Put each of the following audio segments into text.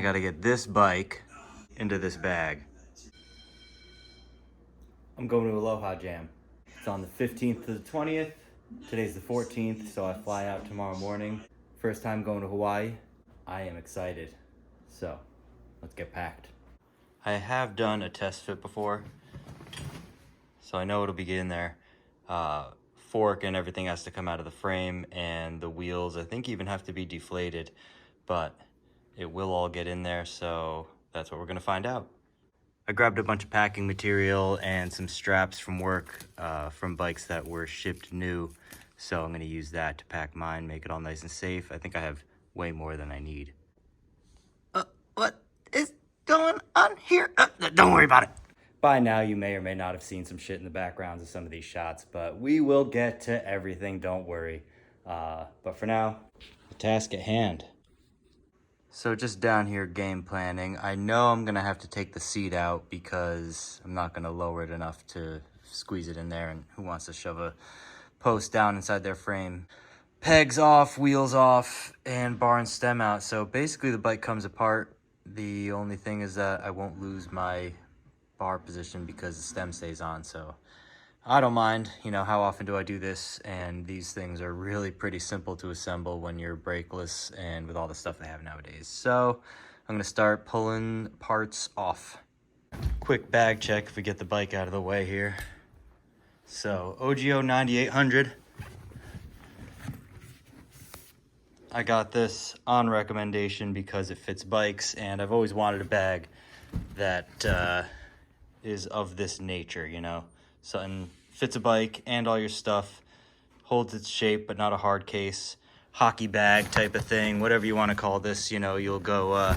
gotta get this bike into this bag. I'm going to Aloha Jam. It's on the 15th to the 20th. Today's the 14th, so I fly out tomorrow morning. First time going to Hawaii. I am excited. So, let's get packed. I have done a test fit before, so I know it'll be getting there. Fork and everything has to come out of the frame, and the wheels I think even have to be deflated, but it will all get in there, so that's what we're gonna find out. I grabbed a bunch of packing material and some straps from work from bikes that were shipped new, so I'm gonna use that to pack mine, make it all nice and safe. I think I have way more than I need. What is going on here? Don't worry about it. By now, you may or may not have seen some shit in the backgrounds of some of these shots, but we will get to everything, don't worry. But for now, the task at hand. So just down here game planning, I know I'm gonna have to take the seat out because I'm not gonna lower it enough to squeeze it in there, and who wants to shove a post down inside their frame? Pegs off, wheels off, and bar and stem out. So basically the bike comes apart. The only thing is that I won't lose my bar position because the stem stays on, so I don't mind. You know, how often do I do this? And these things are really pretty simple to assemble when you're brakeless and with all the stuff they have nowadays. So I'm gonna start pulling parts off. Quick bag check if we get the bike out of the way here. So OGIO 9800. I got this on recommendation because it fits bikes, and I've always wanted a bag that is of this nature, you know, something fits a bike and all your stuff, holds its shape but not a hard case, hockey bag type of thing, whatever you want to call this. You know, you'll go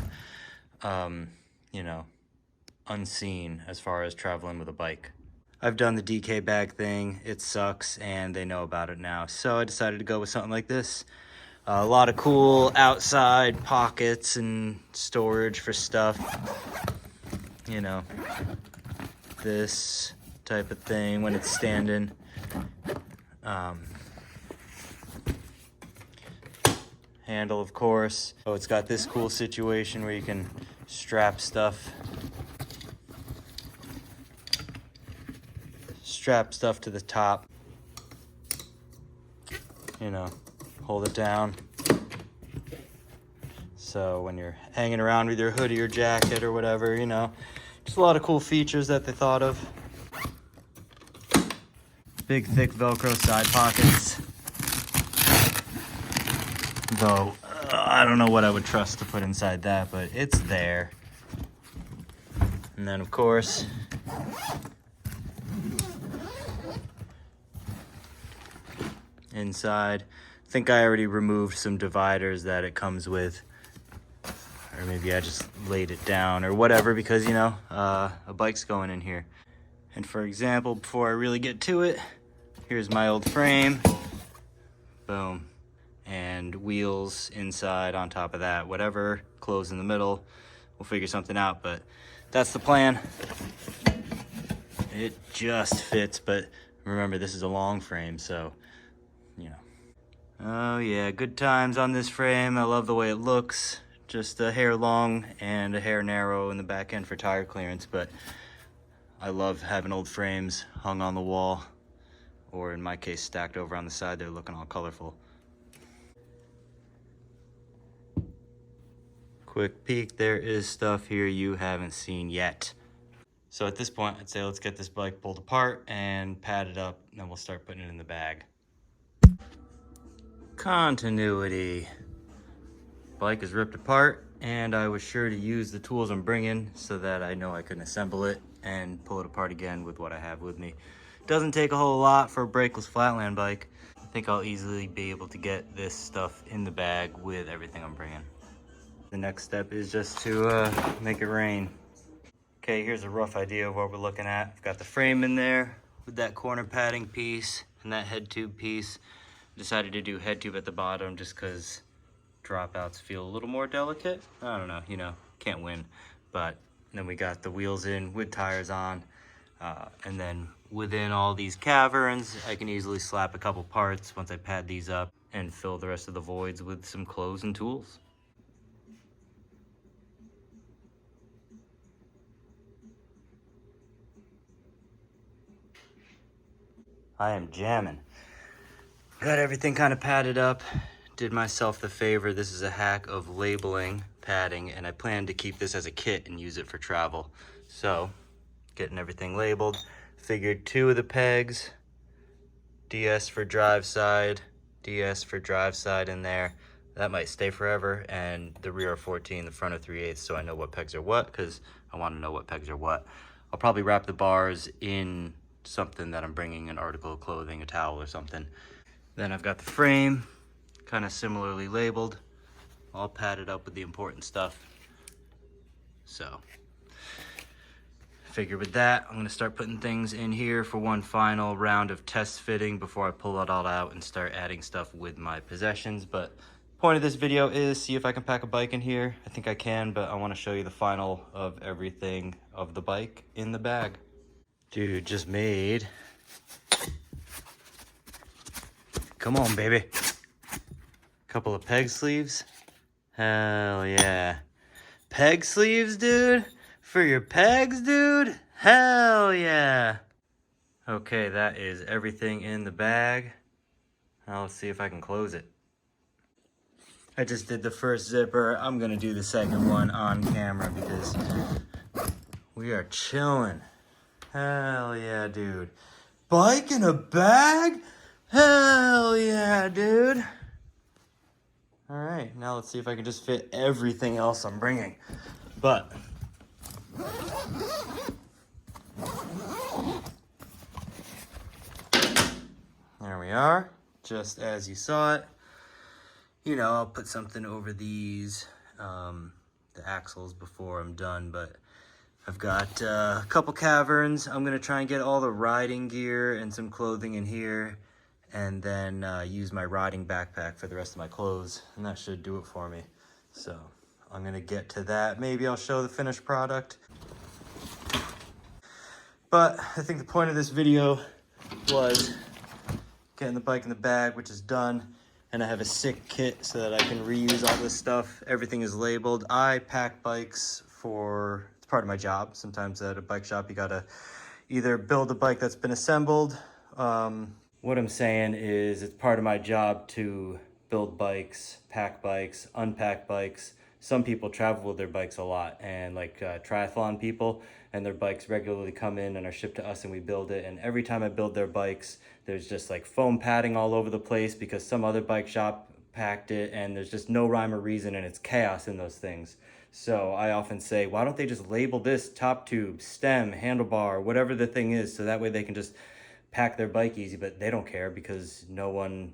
you know, unseen as far as traveling with a bike. I've done the DK bag thing, it sucks, and they know about it now, so I decided to go with something like this. A lot of cool outside pockets and storage for stuff, you know, this type of thing when it's standing. Handle, of course. Oh, it's got this cool situation where you can strap stuff to the top, you know, hold it down. So when you're hanging around with your hoodie or jacket or whatever, you know, just a lot of cool features that they thought of. Big, thick Velcro side pockets. Though, I don't know what I would trust to put inside that, but it's there. And then, of course, inside, I think I already removed some dividers that it comes with. Or maybe I just laid it down or whatever, because, you know, a bike's going in here. And for example, before I really get to it, here's my old frame. Boom. And wheels inside on top of that. Whatever, clothes in the middle. We'll figure something out, but that's the plan. It just fits, but remember, this is a long frame, so, you know. Oh yeah, good times on this frame. I love the way it looks. Just a hair long and a hair narrow in the back end for tire clearance, but I love having old frames hung on the wall, or in my case, stacked over on the side. They're looking all colorful. Quick peek, there is stuff here you haven't seen yet. So at this point, I'd say let's get this bike pulled apart and padded up, and then we'll start putting it in the bag. Continuity. Bike is ripped apart, and I was sure to use the tools I'm bringing so that I know I can assemble it and pull it apart again with what I have with me. Doesn't take a whole lot for a brakeless Flatland bike. I think I'll easily be able to get this stuff in the bag with everything I'm bringing. The next step is just to make it rain. Okay, here's a rough idea of what we're looking at. I've got the frame in there with that corner padding piece and that head tube piece. I decided to do head tube at the bottom just because dropouts feel a little more delicate. I don't know, you know, can't win. But then we got the wheels in with tires on. And then within all these caverns, I can easily slap a couple parts once I pad these up and fill the rest of the voids with some clothes and tools. I am jamming. Got everything kind of padded up. Did myself the favor. This is a hack of labeling padding, and I plan to keep this as a kit and use it for travel. So, getting everything labeled. Figured 2 of the pegs, DS for drive side, DS for drive side in there. That might stay forever, and the rear are 14, the front are 3/8, so I know what pegs are what, because I want to know what pegs are what. I'll probably wrap the bars in something that I'm bringing, an article of clothing, a towel or something. Then I've got the frame, kind of similarly labeled, all padded up with the important stuff. So, figure with that, I'm gonna start putting things in here for one final round of test fitting before I pull it all out and start adding stuff with my possessions. But point of this video is see if I can pack a bike in here. I think I can, but I want to show you the final of everything of the bike in the bag. Dude, just made. Come on, baby. Couple of peg sleeves. Hell yeah. Peg sleeves, dude? For your pegs, dude? Hell yeah. Okay, that is everything in the bag. Now let's see if I can close it. I just did the first zipper. I'm gonna do the second one on camera because we are chilling. Hell yeah, dude. Bike in a bag? Hell yeah, dude. All right, now let's see if I can just fit everything else I'm bringing. But there we are, just as you saw it. You know, I'll put something over these, the axles before I'm done, but I've got a couple caverns. I'm gonna try and get all the riding gear and some clothing in here, and then use my riding backpack for the rest of my clothes, and that should do it for me. So I'm gonna get to that. Maybe I'll show the finished product. But I think the point of this video was getting the bike in the bag, which is done. And I have a sick kit so that I can reuse all this stuff. Everything is labeled. I pack bikes for, it's part of my job. Sometimes at a bike shop, you gotta either build a bike that's been assembled. What I'm saying is it's part of my job to build bikes, pack bikes, unpack bikes. Some people travel with their bikes a lot, and like triathlon people, and their bikes regularly come in and are shipped to us and we build it. And every time I build their bikes, there's just like foam padding all over the place because some other bike shop packed it, and there's just no rhyme or reason, and it's chaos in those things. So I often say, why don't they just label this top tube, stem, handlebar, whatever the thing is, so that way they can just pack their bike easy. But they don't care because no one,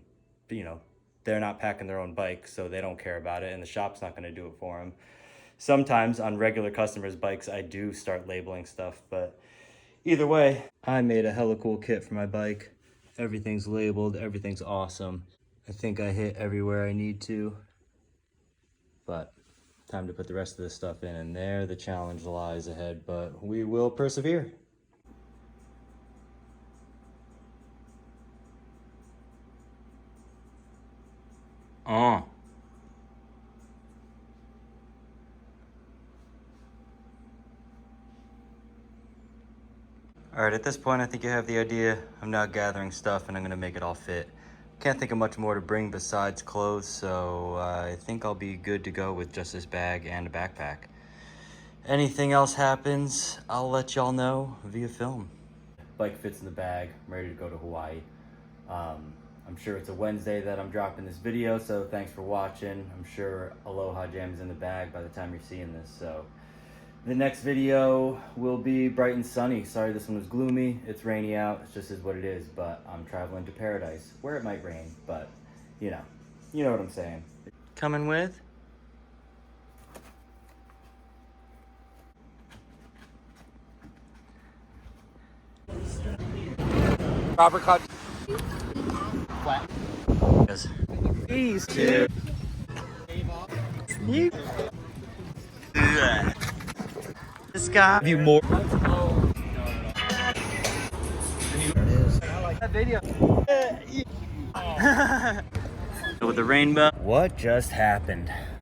you know, they're not packing their own bike, so they don't care about it, and the shop's not gonna do it for them. Sometimes on regular customers' bikes, I do start labeling stuff, but either way, I made a hella cool kit for my bike. Everything's labeled, everything's awesome. I think I hit everywhere I need to, but time to put the rest of this stuff in, and there the challenge lies ahead, but we will persevere. All right, at this point, I think you have the idea. I'm now gathering stuff and I'm gonna make it all fit. Can't think of much more to bring besides clothes, so I think I'll be good to go with just this bag and a backpack. Anything else happens, I'll let y'all know via film. Bike fits in the bag, I'm ready to go to Hawaii. I'm sure it's a Wednesday that I'm dropping this video, so thanks for watching. I'm sure Aloha Jam is in the bag by the time you're seeing this, so. The next video will be bright and sunny. Sorry this one was gloomy, it's rainy out, it just is what it is, but I'm traveling to paradise, where it might rain, but you know what I'm saying. Coming with? Robert cut. Flat. East, dude. You. This guy. You more. That video. With the rainbow. What just happened?